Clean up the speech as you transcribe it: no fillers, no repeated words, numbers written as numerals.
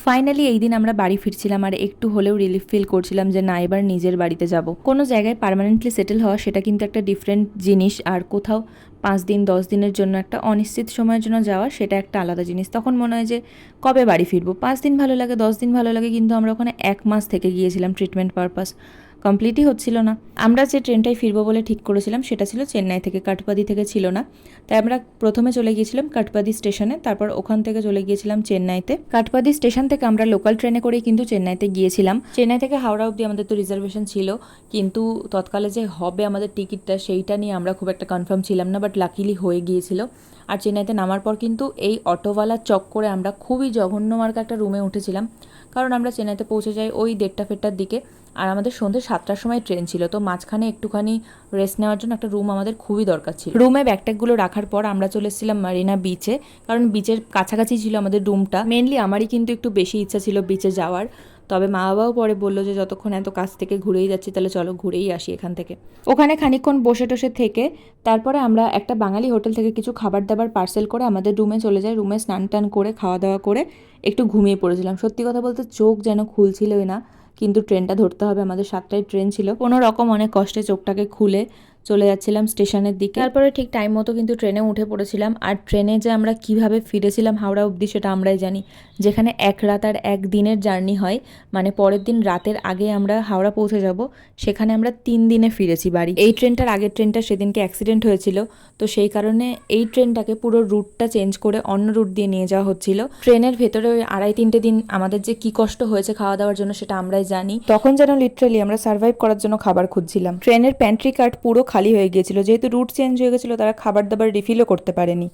Finally এই দিন আমরা বাড়ি ফিরছিলাম আর একটু হলেও রিলিফ ফিল করছিলাম যে না এবার নিজের বাড়িতে যাব। কোনো জায়গায় পার্মানেন্টলি সেটেল হওয়া সেটা কিন্তু একটা ডিফারেন্ট জিনিস, আর কোথাও 5 দিন 10 দিনের জন্য একটা অনিশ্চিত সময়ের জন্য যাওয়া সেটা একটা আলাদা জিনিস। তখন মনে হয় যে কবে বাড়ি ফিরবো, 5 দিন ভালো লাগে 10 দিন ভালো লাগে, কিন্তু আমরা ওখানে 1 মাস থেকে গিয়েছিলাম ট্রিটমেন্ট পারপাস, কমপ্লিটই হচ্ছিল না। আমরা যে ট্রেনটায় ফিরবো বলে ঠিক করেছিলাম সেটা ছিল চেন্নাই থেকে, কাঠপাদি থেকে ছিল না। তাই আমরা প্রথমে চলে গিয়েছিলাম কাঠপাদি স্টেশনে, তারপর ওখান থেকে চলে গিয়েছিলাম চেন্নাইতে। কাঠপাদি স্টেশন থেকে আমরা লোকাল ট্রেনে করেই কিন্তু চেন্নাইতে গিয়েছিলাম। চেন্নাই থেকে হাওড়া অবধি আমাদের তো রিজার্ভেশন ছিল, কিন্তু তৎকালে যে হবে আমাদের টিকিটটা সেইটা নিয়ে আমরা খুব একটা কনফার্ম ছিলাম না, বাট লাকিলি হয়ে গিয়েছিল। আর চেন্নাইতে নামার পর কিন্তু এই অটোওয়ালা চক্করে আমরা খুবই জঘন্য মার্কা একটা রুমে উঠেছিলাম, কারণ আমরা চেন্নাইতে পৌঁছে যাই ওই 1:30-1:30 দিকে, আর আমাদের সন্ধ্যে 7টার সময় ট্রেন ছিল। তো মাঝখানে একটুখানি রেস্ট নেওয়ার জন্য একটা রুম আমাদের খুবই দরকার ছিল। রুমে ব্যাগট্যাগগুলো রাখার পর আমরা চলে এসেছিলাম মারিনা বিচে, কারণ বিচের কাছাকাছি ছিল আমাদের রুমটা। মেনলি আমারই কিন্তু একটু বেশি ইচ্ছা ছিল বিচে যাওয়ার, তবে মা বাবাও পরে বললো যে যতক্ষণ এত কাছ থেকে ঘুরেই যাচ্ছি তাহলে চলো ঘুরেই আসি এখান থেকে। ওখানে খানিকক্ষণ বসে টসে থেকে তারপরে আমরা একটা বাঙালি হোটেল থেকে কিছু খাবার দাবার পার্সেল করে আমাদের রুমে চলে যাই। রুমে স্নান টান করে খাওয়া দাওয়া করে একটু ঘুমিয়ে পড়েছিলাম। সত্যি কথা বলতে চোখ যেন খুলছিলই না, কিন্তু ট্রেনটা ধরতে হবে, আমাদের 7টায় ট্রেন ছিল। কোনো রকম অনেক কষ্টে চোখটাকে খুলে চলে যাচ্ছিলাম স্টেশনের দিকে। তারপরে ঠিক টাইম মতো কিন্তু ট্রেনে উঠে পড়েছিলাম। আর ট্রেনে যে আমরা কিভাবে ফিরেছিলাম হাওড়া অবধি সেটা আমরাই জানি। যেখানে 1 রাত আর 1 দিনের জার্নি হয়, মানে পরের দিন রাতের আগে আমরা হাওড়া পৌঁছে যাব, সেখানে আমরা 3 দিনে ফিরেছি বাড়ি। এই ট্রেনটার আগের ট্রেনটা সেদিনকে অ্যাক্সিডেন্ট হয়েছিল, তো সেই কারণে এই ট্রেনটাকে পুরো রুটটা চেঞ্জ করে অন্য রুট দিয়ে নিয়ে যাওয়া হচ্ছিল। ট্রেনের ভেতরে ওই 2.5-3 দিন আমাদের যে কি কষ্ট হয়েছে খাওয়া দাওয়ার জন্য সেটা আমরাই জানি। তখন যেন লিটারালি আমরা সার্ভাইভ করার জন্য খাবার খুঁজছিলাম। ট্রেনের প্যান্ট্রি কার্ট পুরো খালি হয়ে গিয়েছিল, যেহেতু রুট চেঞ্জ হয়ে গেছিলো তারা খাবার দাবার রিফিলও করতে পারেনি।